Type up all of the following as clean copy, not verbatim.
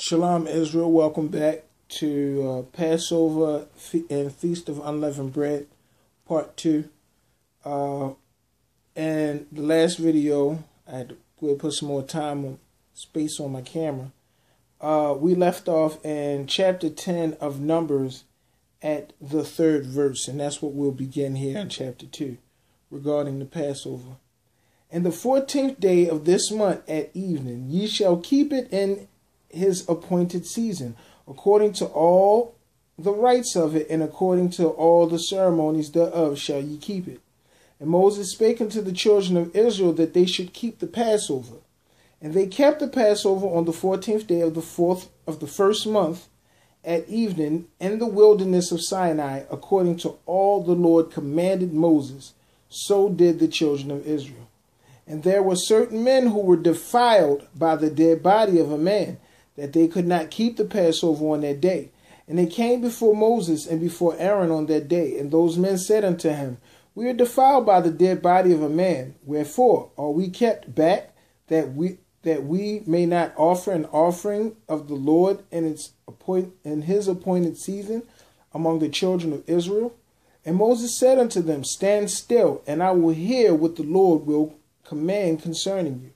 Shalom, Israel. Welcome back to Passover and Feast of Unleavened Bread, Part 2. And the last video, I had to put some more space on my camera. We left off in chapter 10 of Numbers at the 3rd verse, and that's what we'll begin here in chapter 2 regarding the Passover. And the 14th day of this month at evening, ye shall keep it in his appointed season, according to all the rites of it, and according to all the ceremonies thereof shall ye keep it. And Moses spake unto the children of Israel that they should keep the Passover. And they kept the Passover on the 14th day of the first month at evening in the wilderness of Sinai, according to all the Lord commanded Moses. So did the children of Israel. And there were certain men who were defiled by the dead body of a man, that they could not keep the Passover on that day. And they came before Moses and before Aaron on that day. And those men said unto him, We are defiled by the dead body of a man. Wherefore are we kept back, that we may not offer an offering of the Lord in his appointed season among the children of Israel? And Moses said unto them, Stand still, and I will hear what the Lord will command concerning you.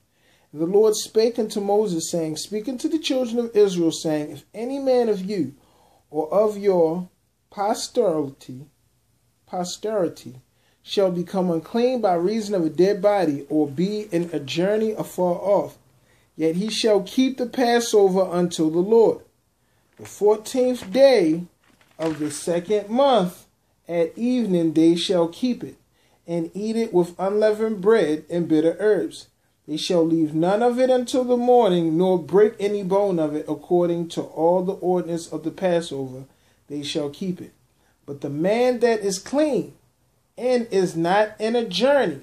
And the Lord spake unto Moses, saying, Speak unto the children of Israel, saying, If any man of you, or of your posterity, shall become unclean by reason of a dead body, or be in a journey afar off, yet he shall keep the Passover unto the Lord. The 14th day of the 2nd month at evening they shall keep it, and eat it with unleavened bread and bitter herbs. They shall leave none of it until the morning, nor break any bone of it, according to all the ordinance of the Passover. They shall keep it. But the man that is clean, and is not in a journey,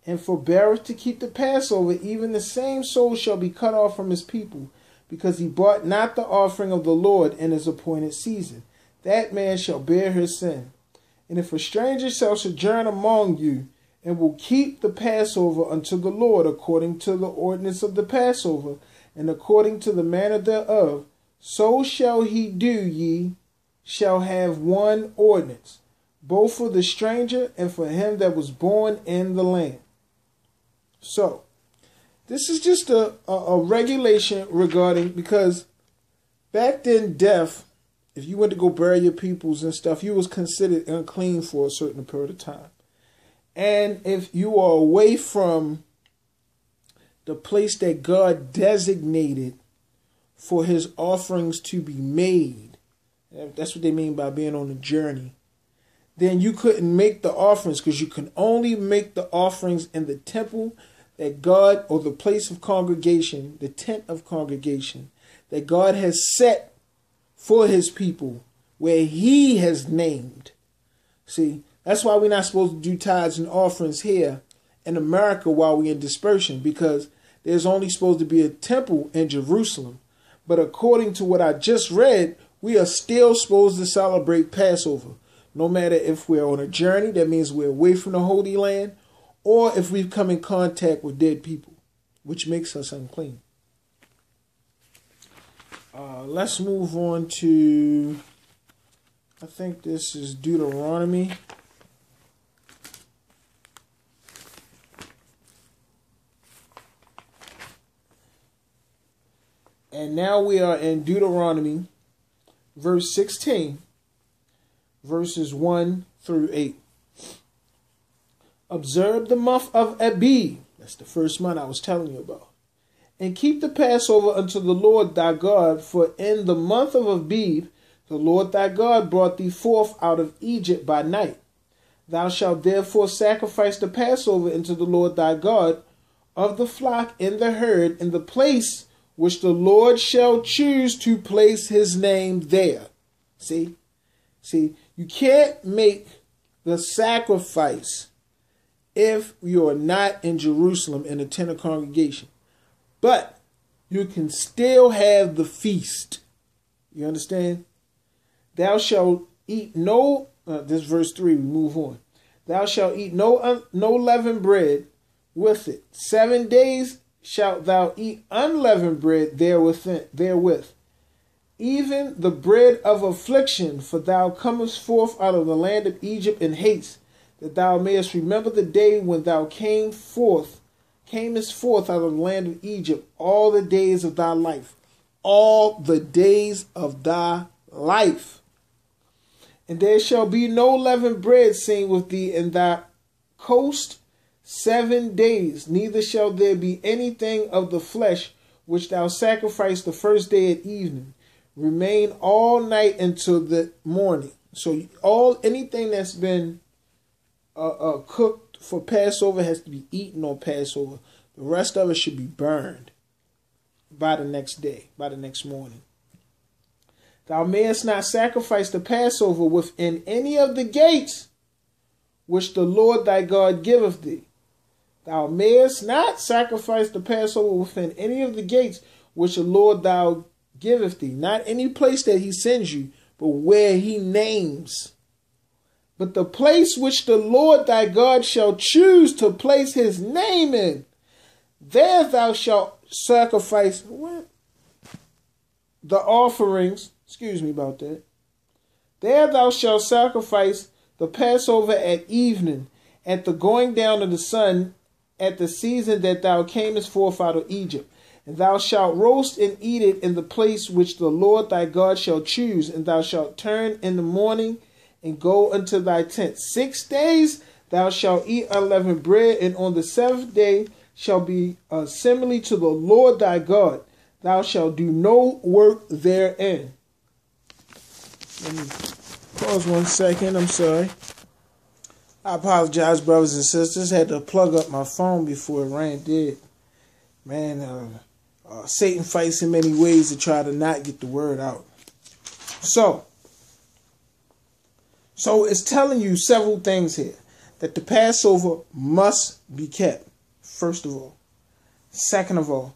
and forbeareth to keep the Passover, even the same soul shall be cut off from his people, because he brought not the offering of the Lord in his appointed season. That man shall bear his sin. And if a stranger shall sojourn among you, and will keep the Passover unto the Lord, according to the ordinance of the Passover, and according to the manner thereof, so shall he do. Ye shall have one ordinance, both for the stranger and for him that was born in the land. So, this is just a regulation regarding, because back then, death, if you went to go bury your peoples and stuff, you was considered unclean for a certain period of time. And if you are away from the place that God designated for his offerings to be made, that's what they mean by being on a journey, then you couldn't make the offerings, because you can only make the offerings in the temple that God, or the place of congregation, the tent of congregation, that God has set for his people, where he has named. See, that's why we're not supposed to do tithes and offerings here in America while we're in dispersion, because there's only supposed to be a temple in Jerusalem. But according to what I just read, we are still supposed to celebrate Passover, no matter if we're on a journey, that means we're away from the Holy Land, or if we've come in contact with dead people, which makes us unclean. Let's move on to, I think this is Deuteronomy. And now we are in Deuteronomy, verse 16, verses 1 through 8. Observe the month of Abib, that's the first month I was telling you about, and keep the Passover unto the Lord thy God, for in the month of Abib the Lord thy God brought thee forth out of Egypt by night. Thou shalt therefore sacrifice the Passover unto the Lord thy God of the flock and the herd in the place which the Lord shall choose to place his name there. See, you can't make the sacrifice if you are not in Jerusalem in a tent of congregation. But you can still have the feast. You understand? Thou shalt eat no, this verse 3, we move on. Thou shalt eat no leavened bread with it. 7 days shalt thou eat unleavened bread therewith, even the bread of affliction, for thou comest forth out of the land of Egypt in haste, that thou mayest remember the day when thou camest forth out of the land of Egypt, all the days of thy life. All the days of thy life. And there shall be no leavened bread seen with thee in thy coast 7 days, neither shall there be anything of the flesh which thou sacrifice the first day at evening. Remain all night until the morning. So anything that's been cooked for Passover has to be eaten on Passover. The rest of it should be burned by the next day, by the next morning. Thou mayest not sacrifice the Passover within any of the gates which the Lord thy God giveth thee. Thou mayest not sacrifice the Passover within any of the gates which the Lord thou giveth thee. Not any place that he sends you, but where he names. But the place which the Lord thy God shall choose to place his name in, there thou shalt sacrifice the offerings. Excuse me about that. There thou shalt sacrifice the Passover at evening, at the going down of the sun, at the season that thou camest forth out of Egypt. And thou shalt roast and eat it in the place which the Lord thy God shall choose. And thou shalt turn in the morning and go unto thy tent. 6 days thou shalt eat unleavened bread, and on the 7th day shall be a assembly to the Lord thy God. Thou shalt do no work therein. Let me pause 1 second. I'm sorry. I apologize, brothers and sisters. Had to plug up my phone before it ran dead. Man, Satan fights in many ways to try to not get the word out. So it's telling you several things here. That the Passover must be kept, first of all. Second of all,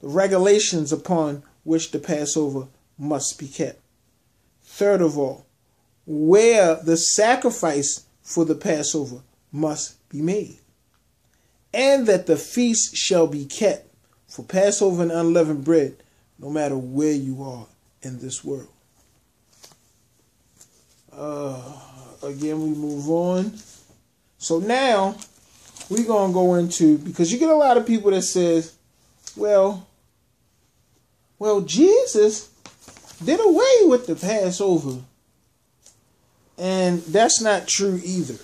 the regulations upon which the Passover must be kept. Third of all, where the sacrifice for the Passover must be made. And that the feast shall be kept for Passover and unleavened bread, no matter where you are in this world. Again, we move on. So now we're going to go into, because you get a lot of people that says, well, Jesus did away with the Passover. And that's not true either.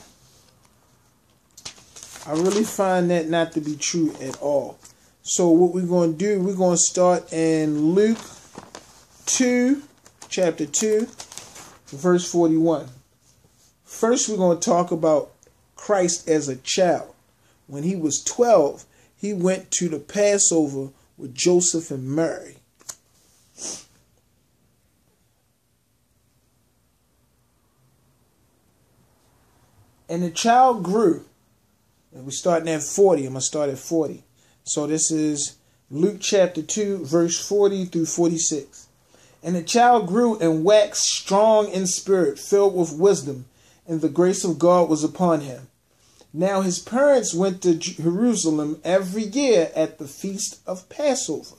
I really find that not to be true at all. So what we're going to do, we're going to start in Luke 2, chapter 2, verse 41. First, we're going to talk about Christ as a child. When he was 12, he went to the Passover with Joseph and Mary. And the child grew. And we're starting at 40. I'm going to start at 40. So this is Luke chapter 2, verse 40 through 46. And the child grew and waxed strong in spirit, filled with wisdom, and the grace of God was upon him. Now his parents went to Jerusalem every year at the feast of Passover.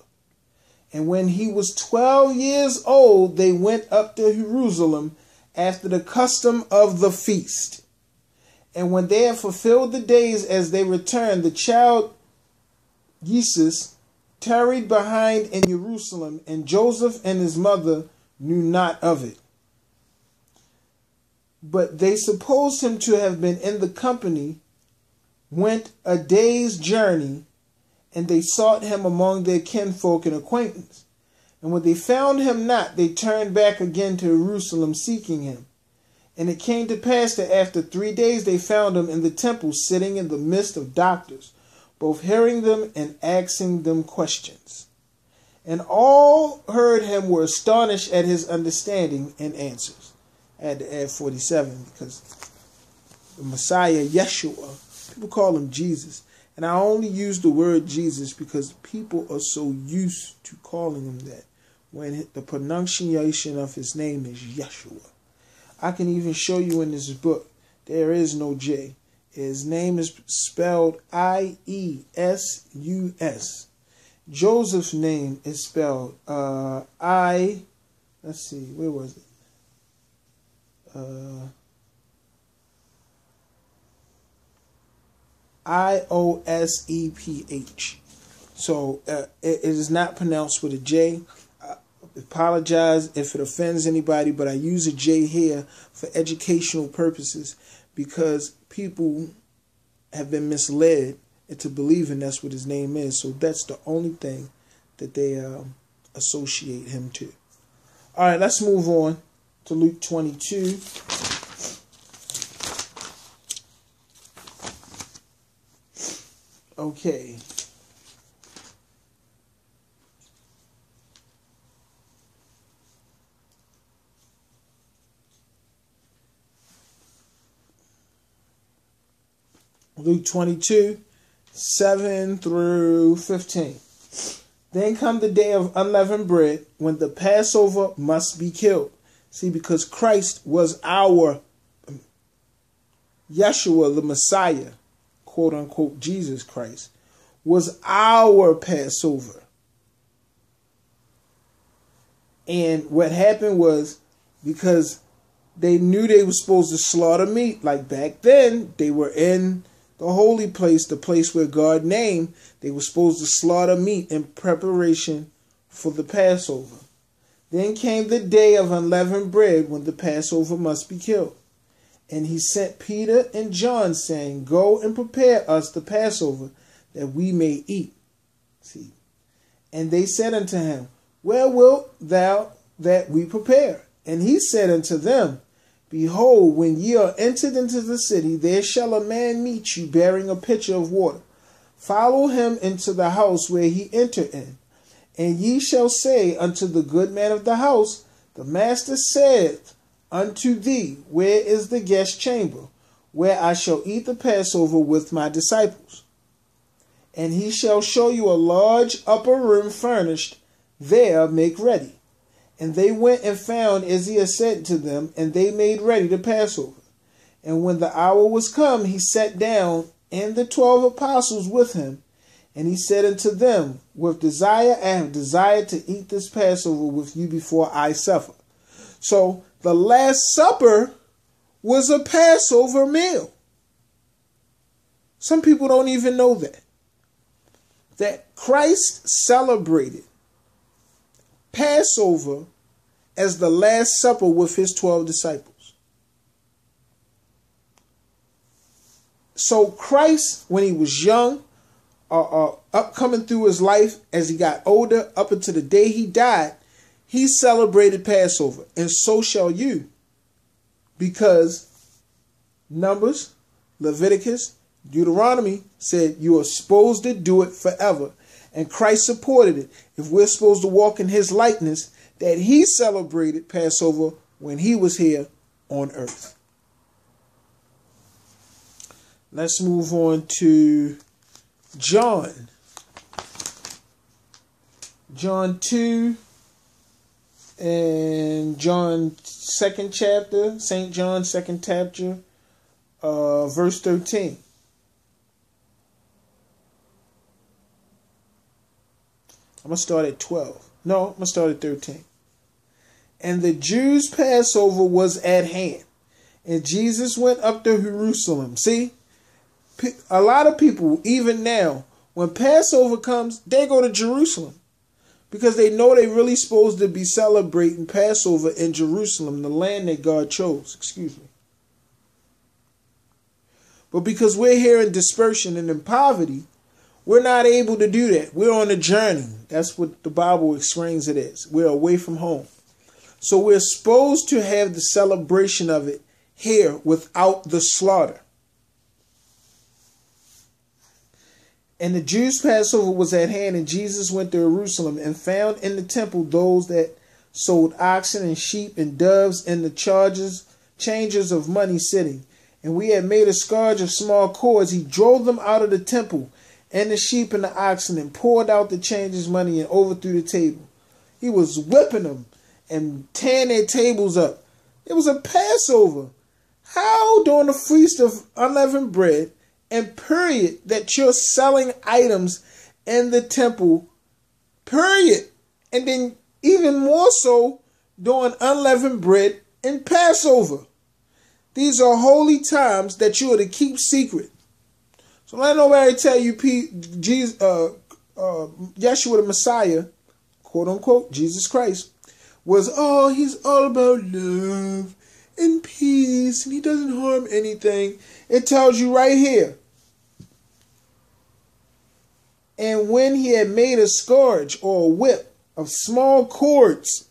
And when he was 12 years old, they went up to Jerusalem after the custom of the feast. And when they had fulfilled the days as they returned, the child Jesus tarried behind in Jerusalem, and Joseph and his mother knew not of it. But they supposed him to have been in the company, went a day's journey, and they sought him among their kinfolk and acquaintance. And when they found him not, they turned back again to Jerusalem, seeking him. And it came to pass that after 3 days they found him in the temple, sitting in the midst of doctors, both hearing them and asking them questions. And all heard him were astonished at his understanding and answers. I had to add 47 because the Messiah, Yeshua, people call him Jesus. And I only use the word Jesus because people are so used to calling him that, when the pronunciation of his name is Yeshua. I can even show you in this book, there is no J. His name is spelled I-E-S-U-S. Joseph's name is spelled let's see, where was it? Ioseph. So it is not pronounced with a J. I apologize if it offends anybody, but I use a J here for educational purposes because people have been misled into believing that's what his name is. So that's the only thing that they associate him to. All right, let's move on to Luke 22. Okay. Luke 22, 7 through 15. Then come the day of unleavened bread, when the Passover must be killed. See, because Christ was our Yeshua, the Messiah, quote unquote, Jesus Christ, was our Passover. And what happened was, because they knew they were supposed to slaughter meat, like back then, they were in the holy place, the place where God named, they were supposed to slaughter meat in preparation for the Passover. Then came the day of unleavened bread, when the Passover must be killed. And he sent Peter and John, saying, Go and prepare us the Passover, that we may eat. See. And they said unto him, Where wilt thou that we prepare? And he said unto them, Behold, when ye are entered into the city, there shall a man meet you, bearing a pitcher of water. Follow him into the house where he entered in. And ye shall say unto the good man of the house, The master saith unto thee, Where is the guest chamber, where I shall eat the Passover with my disciples? And he shall show you a large upper room furnished, there make ready. And they went and found as he had said to them, and they made ready the Passover. And when the hour was come, he sat down, and the 12 apostles with him. And he said unto them, With desire I have desired to eat this Passover with you before I suffer. So the Last Supper was a Passover meal. Some people don't even know that. That Christ celebrated Passover as the Last Supper with his 12 disciples. So Christ, when he was young, up coming through his life, as he got older, up until the day he died, he celebrated Passover. And so shall you. Because Numbers, Leviticus, Deuteronomy said you are supposed to do it forever. And Christ supported it. If we're supposed to walk in his likeness, that he celebrated Passover when he was here on earth. Let's move on to John. John 2 and John 2nd chapter, St. John 2nd chapter, verse 13. I'm going to start at 12. No, I'm going to start at 13. And the Jews' Passover was at hand, and Jesus went up to Jerusalem. See, a lot of people, even now, when Passover comes, they go to Jerusalem because they know they're really supposed to be celebrating Passover in Jerusalem, the land that God chose. Excuse me. But because we're here in dispersion and in poverty, we're not able to do that. We're on a journey. That's what the Bible explains it as. We're away from home. So we're supposed to have the celebration of it here without the slaughter. And the Jews' Passover was at hand, and Jesus went to Jerusalem and found in the temple those that sold oxen and sheep and doves and the changers of money sitting. And we had made a scourge of small cords. He drove them out of the temple, and the sheep and the oxen, and poured out the changers' money and overthrew the table. He was whipping them and tearing their tables up. It was a Passover. How during the Feast of Unleavened Bread, and period, that you're selling items in the temple, period. And then even more so during unleavened bread and Passover. These are holy times that you are to keep secret. So let nobody tell you Jesus, Yeshua the Messiah, quote unquote, Jesus Christ, was, he's all about love and peace and he doesn't harm anything. It tells you right here. And when he had made a scourge or a whip of small cords,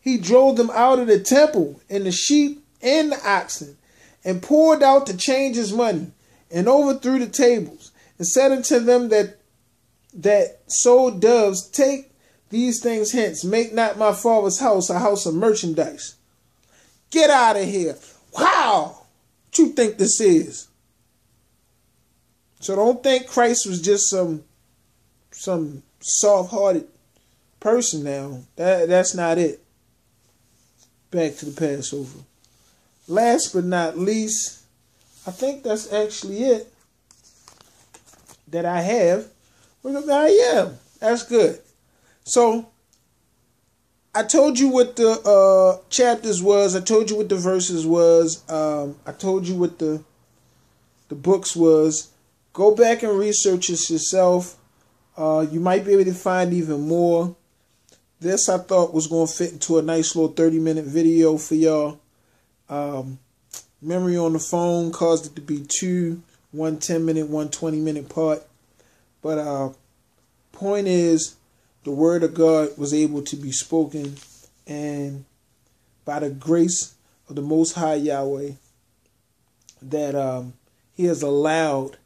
he drove them out of the temple, and the sheep and the oxen, and poured out to change his money, and overthrew the tables, and said unto them that sold doves, take these things hence, make not my father's house a house of merchandise. Get out of here. Wow! What you think this is? So don't think Christ was just some soft-hearted person now. That's not it. Back to the Passover. Last but not least, I think that's actually it that I have. Yeah, that's good. So, I told you what the chapters was. I told you what the verses was. I told you what the books was. Go back and research this yourself. You might be able to find even more. This I thought was going to fit into a nice little 30-minute video for y'all. Memory on the phone caused it to be one 10-minute, one 20-minute part. But point is, the word of God was able to be spoken, and by the grace of the Most High Yahweh, that He has allowed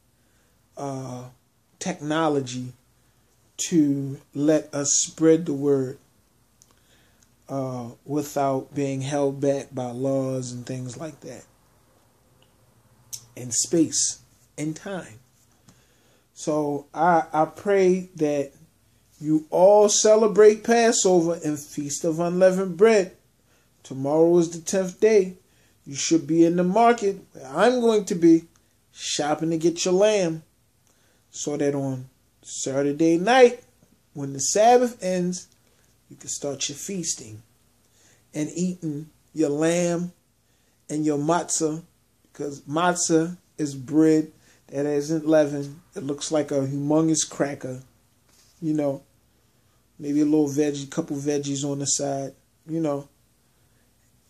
technology to let us spread the word without being held back by laws and things like that, and space and time. So I pray that you all celebrate Passover and Feast of Unleavened Bread. Tomorrow is the 10th day. You should be in the market, where I'm going to be, shopping to get your lamb, so that on Saturday night, when the Sabbath ends, you can start your feasting and eating your lamb and your matzah, because matzah is bread that isn't leavened. It looks like a humongous cracker, you know, maybe a little veggie, couple veggies on the side, you know.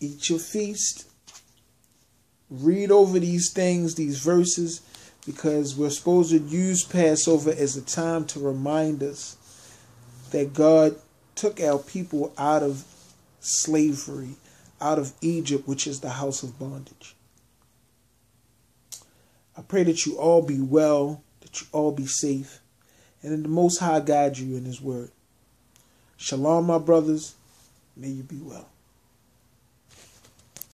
Eat your feast. Read over these things, these verses, because we're supposed to use Passover as a time to remind us that God took our people out of slavery, out of Egypt, which is the house of bondage. I pray that you all be well, that you all be safe, and that the Most High guide you in His word. Shalom, my brothers. May you be well.